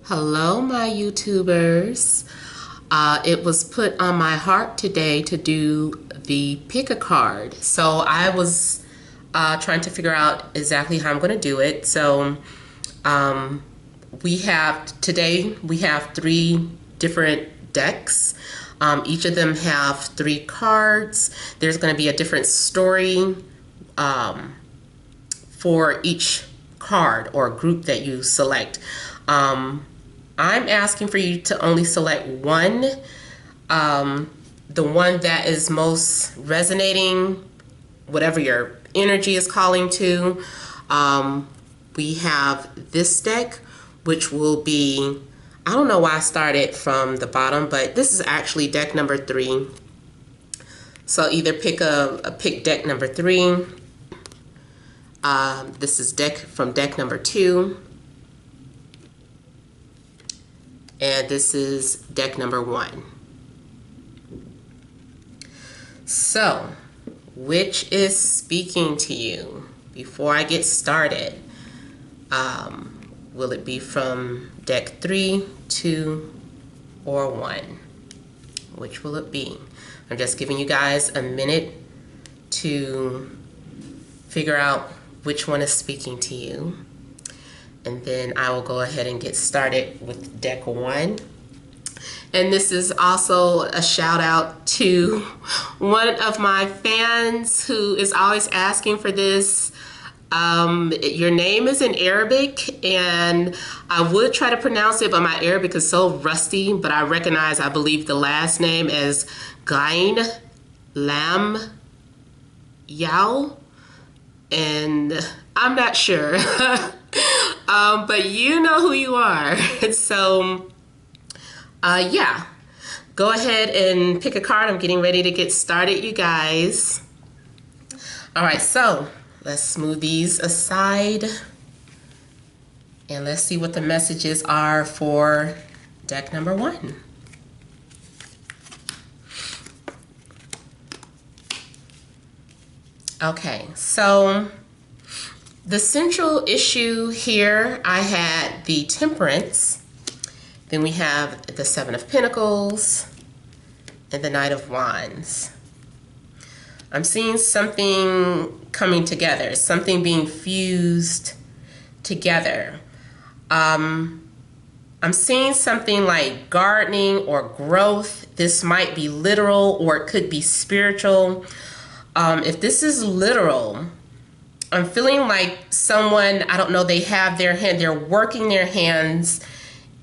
Hello, my YouTubers. It was put on my heart today to do the pick a card. So I was trying to figure out exactly how I'm going to do it. So we have three different decks. Each of them have 3 cards. There's going to be a different story for each card or group that you select. I'm asking for you to only select one, the one that is most resonating, whatever your energy is calling to. We have this deck, which will be, I don't know why I started from the bottom, but this is actually deck number 3. So either pick pick deck number 3. This is deck number 2. And this is deck number 1. So, which is speaking to you? Before I get started, will it be from deck 3, 2, or 1? Which will it be? I'm just giving you guys a minute to figure out which one is speaking to you. And then I will go ahead and get started with deck 1. And this is also a shout out to one of my fans who is always asking for this. Your name is in Arabic, and I would try to pronounce it, but my Arabic is so rusty, but I believe the last name as Gain Lam Yao, and I'm not sure. But you know who you are. So, yeah. Go ahead and pick a card. I'm getting ready to get started, you guys. All right, so let's move these aside. And let's see what the messages are for deck number 1. Okay, so the central issue here, I had the Temperance, then we have the 7 of Pentacles, and the Knight of Wands. I'm seeing something coming together, something being fused together. I'm seeing something like gardening or growth. This might be literal or it could be spiritual. If this is literal, I'm feeling like someone, I don't know, they're working their hands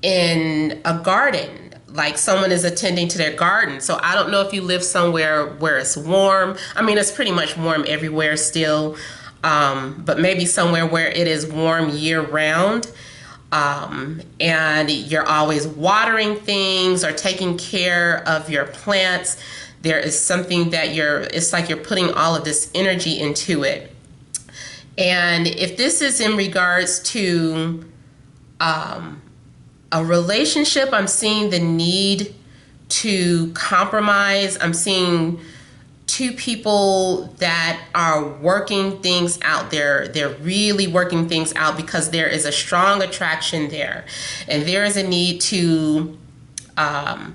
in a garden, like someone is attending to their garden. So I don't know if you live somewhere where it's warm. I mean, it's pretty much warm everywhere still, but maybe somewhere where it is warm year round. And you're always watering things or taking care of your plants. There is something that it's like you're putting all of this energy into it. And if this is in regards to a relationship, I'm seeing the need to compromise. I'm seeing 2 people that are working things out. They're really working things out because there is a strong attraction there. And there is a need to, kind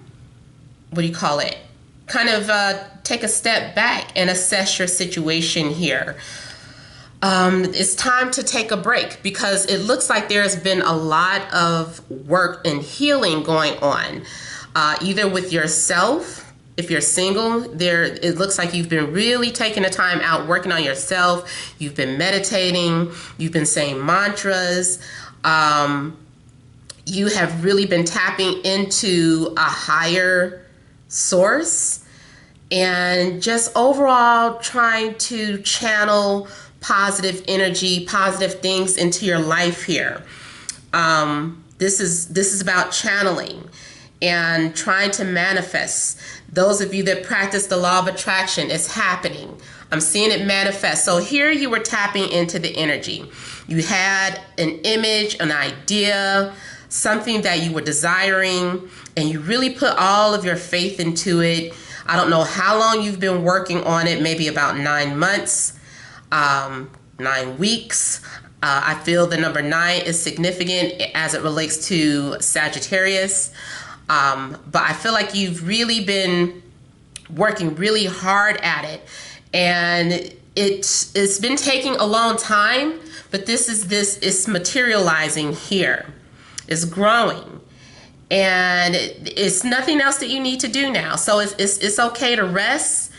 of take a step back and assess your situation here. It's time to take a break because it looks like there's been a lot of work and healing going on, either with yourself. If you're single, it looks like you've been really taking the time out working on yourself. You've been meditating. You've been saying mantras. You have really been tapping into a higher source and just overall trying to channel positive energy, positive things into your life here. This is about channeling and trying to manifest. Those of you that practice the law of attraction, it's happening. I'm seeing it manifest. So here you were tapping into the energy. You had an image, an idea, something that you were desiring, and you really put all of your faith into it. I don't know how long you've been working on it, maybe about 9 months. 9 weeks. I feel the number 9 is significant as it relates to Sagittarius. But I feel like you've really been working really hard at it. And it's been taking a long time, but it's materializing here. It's growing. And it's nothing else that you need to do now. So it's okay to rest.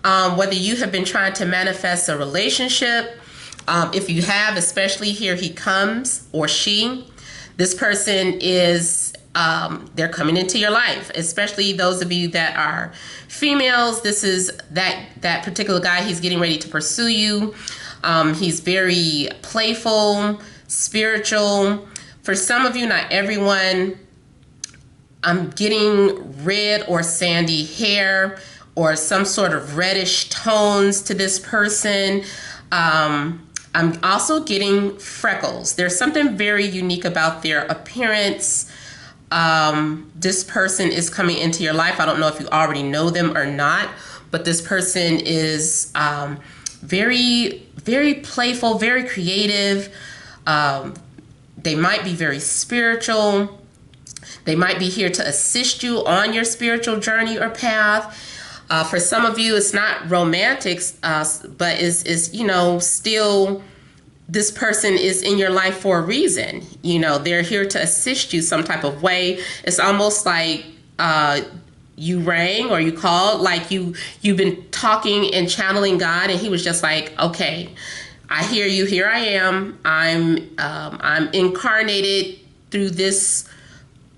Whether you have been trying to manifest a relationship, if you have, especially here he comes or she, this person is, they're coming into your life, especially those of you that are females. This is that particular guy. He's getting ready to pursue you. He's very playful, spiritual. For some of you, not everyone, I'm getting red or sandy hair or some sort of reddish tones to this person. I'm also getting freckles. There's something very unique about their appearance. This person is coming into your life. I don't know if you already know them or not, but this person is very, very playful, very creative. They might be very spiritual. They might be here to assist you on your spiritual journey or path. For some of you, it's not romantic, but is still, this person is in your life for a reason. They're here to assist you some type of way. It's almost like you rang or you called, like you've been talking and channeling God, and he was just like, okay, I hear you. Here I am. I'm incarnated through this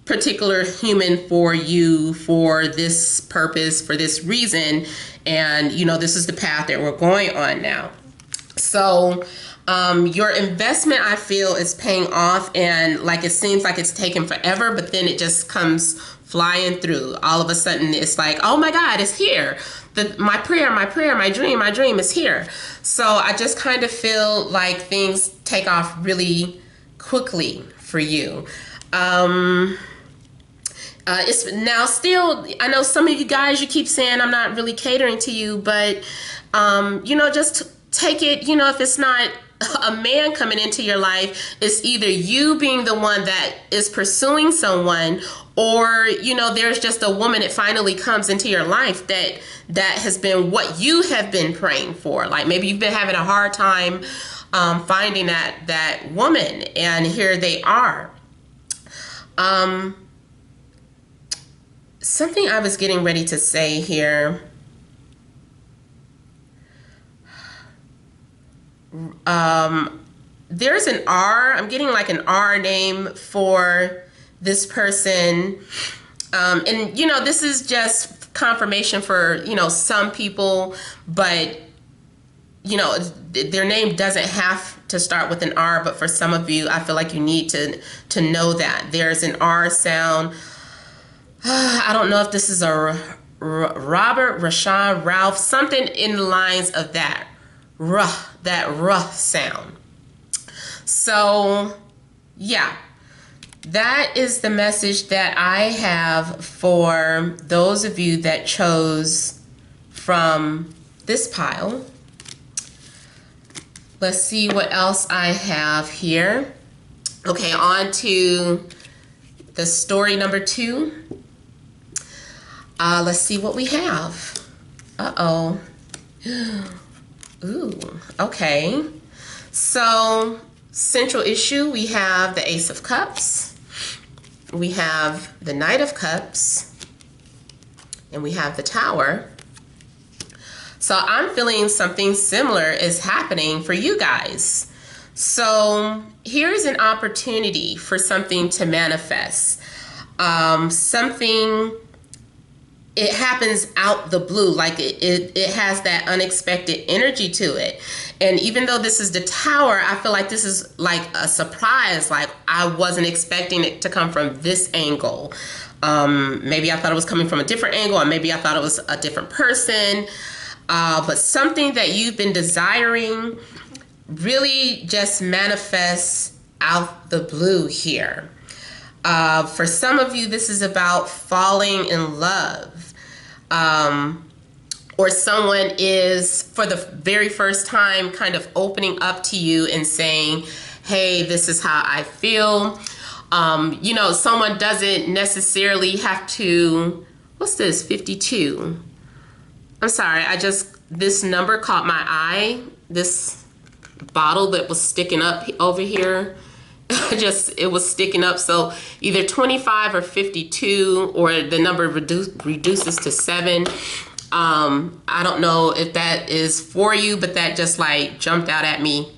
particular human for you, for this purpose, for this reason, and this is the path that we're going on now. So your investment, I feel, is paying off, and like it seems like it's taken forever, but then it just comes flying through. All of a sudden it's like, oh my God, it's here. My prayer, my dream is here. So I just kind of feel like things take off really quickly for you. It's now still, I know some of you guys, you keep saying I'm not really catering to you, but just take it, if it's not a man coming into your life, it's either you being the one that is pursuing someone, or there's just a woman that finally comes into your life that has been what you have been praying for. Like maybe you've been having a hard time finding that woman, and here they are. Something I was getting ready to say here. There's an R. I'm getting like an R name for this person. And this is just confirmation for, some people, but their name doesn't have to start with an R, but for some of you, I feel like you need to know that there's an R sound. I don't know if this is a Robert, Rashawn, Ralph, something in the lines of that ruh sound. So yeah, that is the message that I have for those of you that chose from this pile. Let's see what else I have here. Okay, on to the story number 2. Let's see what we have. Uh-oh. Ooh, okay. So, central issue, we have the Ace of Cups. We have the Knight of Cups. And we have the Tower. So, I'm feeling something similar is happening for you guys. So, here's an opportunity for something to manifest. Something... It happens out the blue, like it has that unexpected energy to it. And even though this is the Tower, I feel like this is like a surprise. Like I wasn't expecting it to come from this angle. Maybe I thought it was coming from a different angle, or maybe I thought it was a different person. But something that you've been desiring really just manifests out the blue here. For some of you, this is about falling in love. Or someone is, for the very first time, kind of opening up to you and saying, hey, this is how I feel. You know, someone doesn't necessarily have to, what's this, 52? I'm sorry, this number caught my eye. This bottle that was sticking up over here, it was sticking up. So either 25 or 52, or the number reduces to 7. I don't know if that is for you, but that just like jumped out at me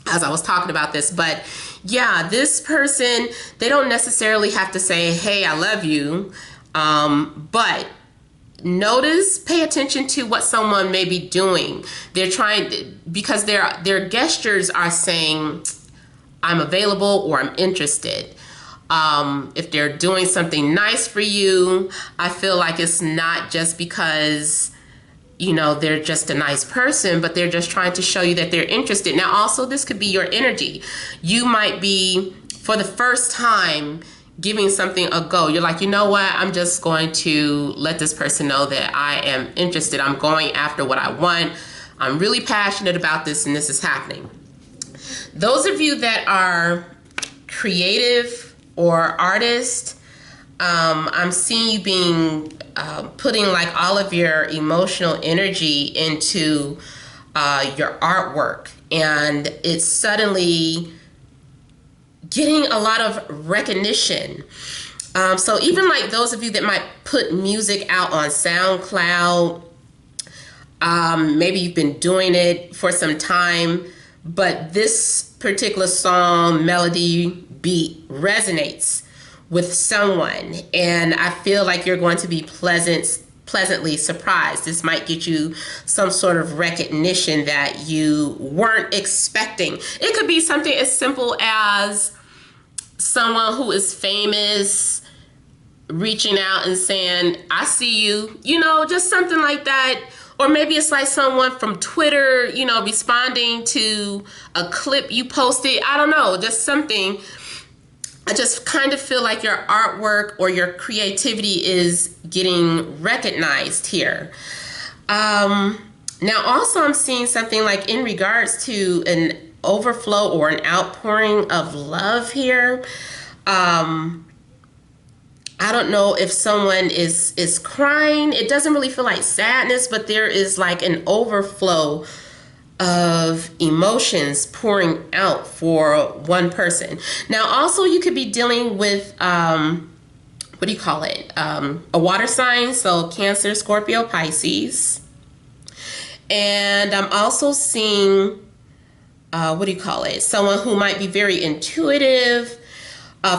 as I was talking about this. But yeah, this person, they don't necessarily have to say, hey, I love you. But notice, pay attention to what someone may be doing. They're trying, because their gestures are saying, I'm available or I'm interested. If they're doing something nice for you, I feel like it's not just because, you know, they're just a nice person, but they're just trying to show you that they're interested. Now, also, this could be your energy. You might be, for the first time, giving something a go. You're like, you know what? I'm just going to let this person know that I am interested. I'm going after what I want. I'm really passionate about this, and this is happening. Those of you that are creative or artists, I'm seeing you being putting like all of your emotional energy into your artwork, and it's suddenly getting a lot of recognition. So even like those of you that might put music out on SoundCloud, maybe you've been doing it for some time, but this particular song, melody, beat resonates with someone, and I feel like you're going to be pleasantly surprised. This might get you some sort of recognition that you weren't expecting. It could be something as simple as someone who is famous reaching out and saying, I see you, you know, just something like that. Or maybe it's like someone from Twitter, you know, responding to a clip you posted. I don't know, just something. I just kind of feel like your artwork or your creativity is getting recognized here. Now, also, I'm seeing something like in regards to an overflow or an outpouring of love here. I don't know if someone is crying. It doesn't really feel like sadness, but there is like an overflow of emotions pouring out for one person. Now, also, you could be dealing with, what do you call it? A water sign, so Cancer, Scorpio, Pisces. And I'm also seeing, what do you call it? Someone who might be very intuitive.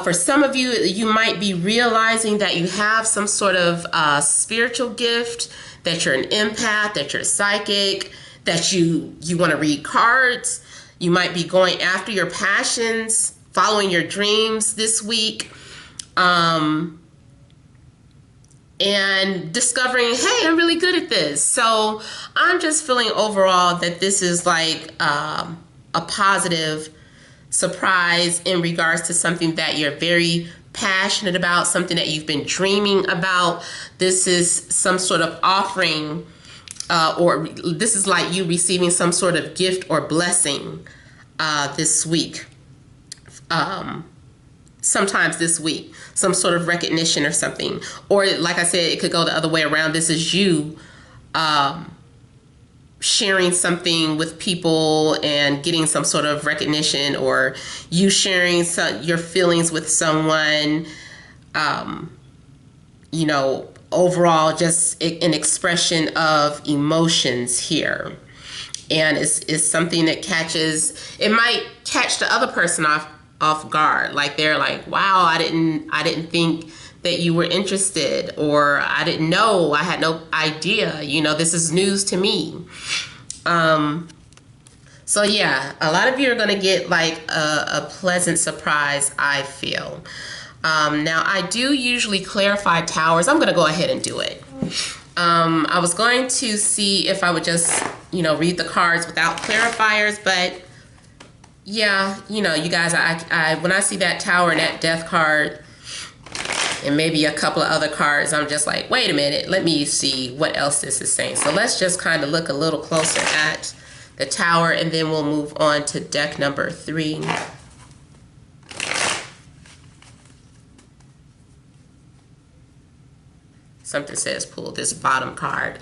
For some of you, you might be realizing that you have some sort of spiritual gift, that you're an empath, that you're psychic, that you want to read cards. You might be going after your passions, following your dreams this week, and discovering, hey, I'm really good at this. So I'm just feeling overall that this is like a positive surprise in regards to something that you're very passionate about, something that you've been dreaming about. This is some sort of offering, or this is like you receiving some sort of gift or blessing this week. Sometimes this week, some sort of recognition or something. Or like I said, it could go the other way around. This is you sharing something with people and getting some sort of recognition, or you sharing your feelings with someone, you know, overall just an expression of emotions here. And it's something that it might catch the other person off guard. Like they're like, wow, I didn't think that you were interested, or I didn't know, I had no idea, you know, this is news to me. So yeah, a lot of you are going to get like a pleasant surprise, I feel. Now, I do usually clarify towers. I'm going to go ahead and do it. I was going to see if I would just, you know, read the cards without clarifiers, but yeah, you know, you guys, when I see that tower and that death card, and maybe a couple of other cards, I'm just like, wait a minute, let me see what else this is saying. So let's just kind of look a little closer at the tower, and then we'll move on to deck number 3. Something says pull this bottom card.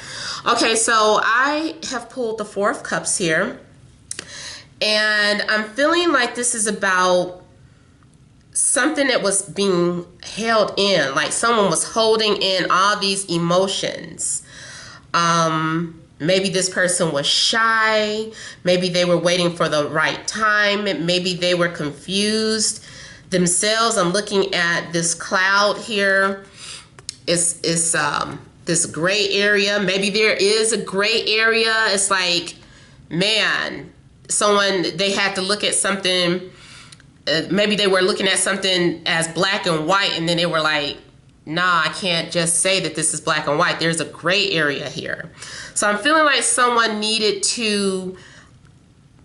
Okay, so I have pulled the Four of Cups here. And I'm feeling like this is about something that was being held in. Like someone was holding in all these emotions. Maybe this person was shy. Maybe they were waiting for the right time. Maybe they were confused themselves. I'm looking at this cloud here. It's this gray area. Maybe there is a gray area. It's like, man, they had to look at something. Maybe they were looking at something as black and white, and then they were like, nah, I can't just say that this is black and white. There's a gray area here. So I'm feeling like someone needed to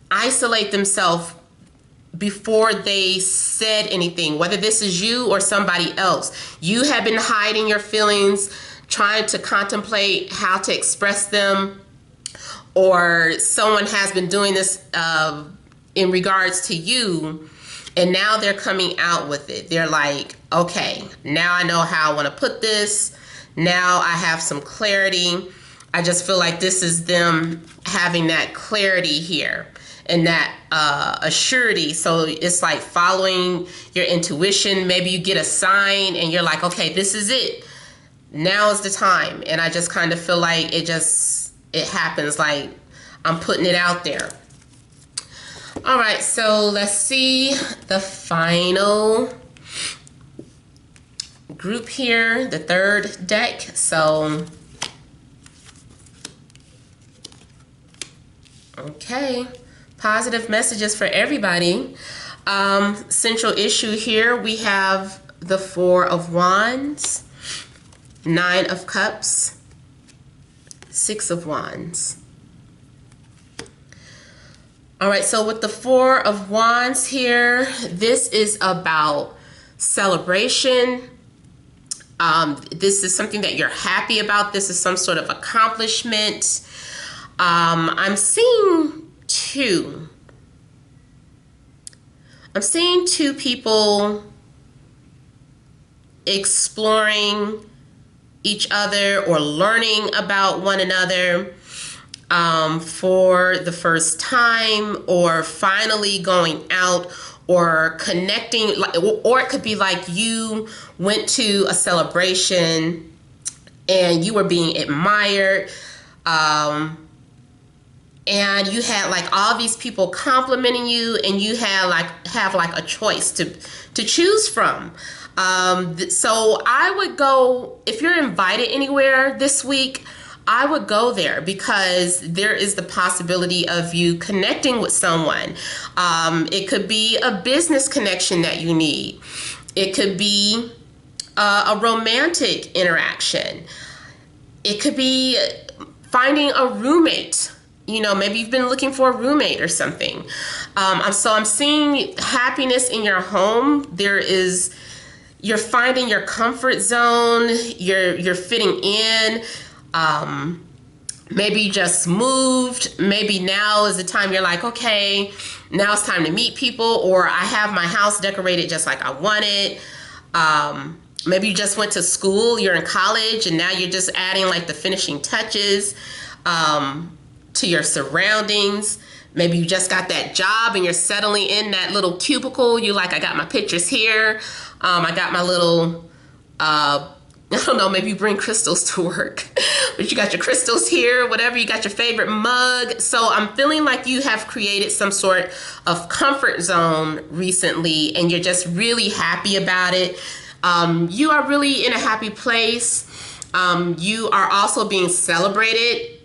isolate themselves before they said anything, whether this is you or somebody else. You have been hiding your feelings, trying to contemplate how to express them, or someone has been doing this in regards to you, and now they're coming out with it. They're like, okay, now I know how I want to put this. Now I have some clarity. I just feel like this is them having that clarity here and that assurity. So it's like following your intuition. Maybe you get a sign and you're like, okay, this is it. Now is the time. And I just kind of feel like it happens, like I'm putting it out there. All right, so let's see the final group here, the third deck. So, okay, positive messages for everybody. Central issue here, we have the Four of Wands, Nine of Cups, Six of Wands. All right, so with the Four of Wands here, this is about celebration. This is something that you're happy about. This is some sort of accomplishment. I'm seeing two. I'm seeing two people exploring each other or learning about one another for the first time, or finally going out or connecting, or it could be like you went to a celebration and you were being admired, and you had like all these people complimenting you, and you have like a choice to choose from. So I would go, if you're invited anywhere this week, I would go there, because there is the possibility of you connecting with someone. It could be a business connection that you need. It could be a romantic interaction. It could be finding a roommate. You know, maybe you've been looking for a roommate or something. So I'm seeing happiness in your home. You're finding your comfort zone. You're fitting in. Maybe you just moved. Maybe now is the time you're like, okay, now it's time to meet people, or I have my house decorated just like I want it. Maybe you just went to school, you're in college, and now you're just adding like the finishing touches to your surroundings. Maybe you just got that job and you're settling in that little cubicle. You like, I got my pictures here. I got my little, I don't know, maybe you bring crystals to work, but you got your crystals here, whatever, you got your favorite mug. So I'm feeling like you have created some sort of comfort zone recently, and you're just really happy about it. You are really in a happy place. You are also being celebrated,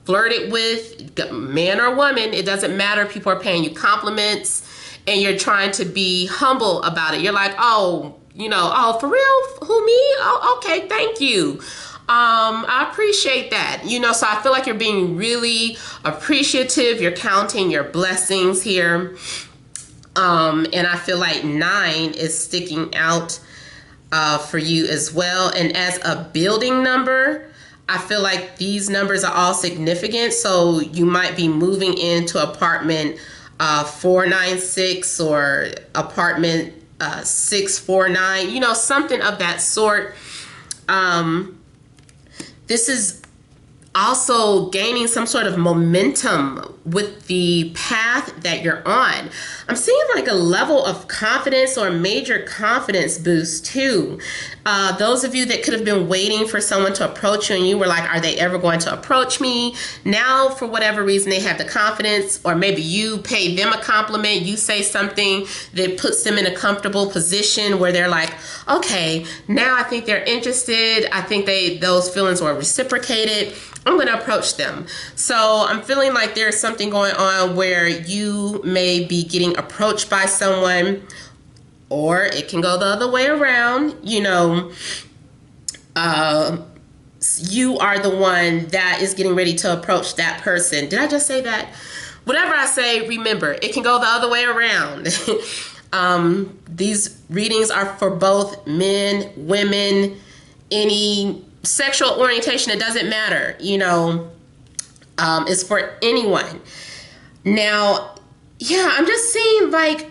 flirted with, man or woman, it doesn't matter. People are paying you compliments, and you're trying to be humble about it. You're like, oh, you know, oh, for real? Who, me? Oh, okay, thank you. I appreciate that. You know, so I feel like you're being really appreciative. You're counting your blessings here. And I feel like 9 is sticking out for you as well. And as a building number, I feel like these numbers are all significant. So you might be moving into apartment 496 or apartment 649, you know, something of that sort. This is also gaining some sort of momentum with the path that you're on. I'm seeing like a level of confidence or major confidence boost too. Those of you that could have been waiting for someone to approach you and you were like, are they ever going to approach me? Now, for whatever reason, they have the confidence, or maybe you pay them a compliment, you say something that puts them in a comfortable position where they're like, okay, now I think they're interested. I think those feelings were reciprocated. I'm going to approach them. So I'm feeling like there's something going on where you may be getting approached by someone, or it can go the other way around. You know, you are the one that is getting ready to approach that person. Did I just say that? Whatever I say, remember, it can go the other way around. These readings are for both men, women, any sexual orientation. It doesn't matter, you know. It's for anyone. Now, yeah, I'm just seeing like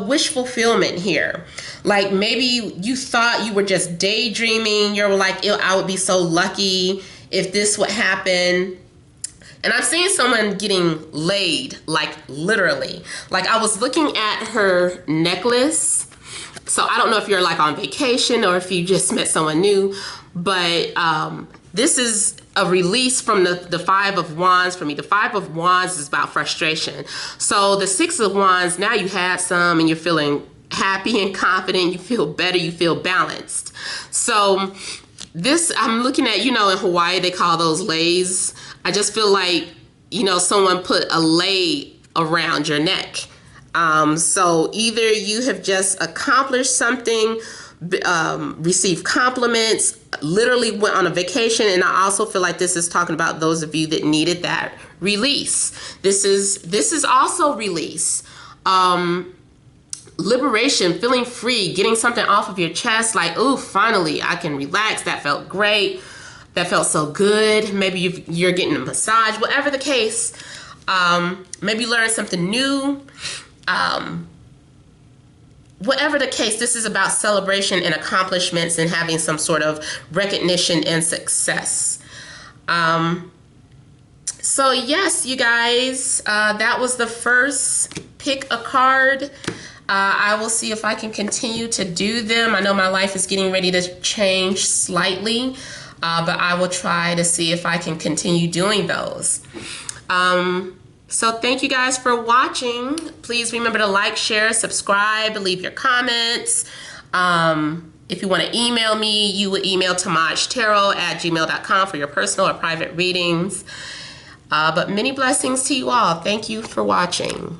wish fulfillment here. Like maybe you thought you were just daydreaming. You're like, I would be so lucky if this would happen. And I'm seeing someone getting laid, like literally. Like I was looking at her necklace. So I don't know if you're like on vacation or if you just met someone new, but this is a release from the Five of Wands for me. The Five of Wands is about frustration. So the Six of Wands, now you had some and you're feeling happy and confident. You feel better. You feel balanced. So this, I'm looking at, you know, in Hawaii, they call those lays. I just feel like, you know, someone put a lei around your neck. So either you have just accomplished something, received compliments, literally went on a vacation, and I also feel like this is talking about those of you that needed that release. This is also release. Liberation, feeling free, getting something off of your chest, like, ooh, finally I can relax. That felt great. That felt so good. Maybe you're getting a massage, whatever the case. Maybe you learned something new. Whatever the case, this is about celebration and accomplishments and having some sort of recognition and success. So yes, you guys, that was the first pick a card. I will see if I can continue to do them. I know my life is getting ready to change slightly, but I will try to see if I can continue doing those. So thank you guys for watching. Please remember to like, share, subscribe, leave your comments. If you want to email me, you would email TemajTarot@gmail.com for your personal or private readings. But many blessings to you all. Thank you for watching.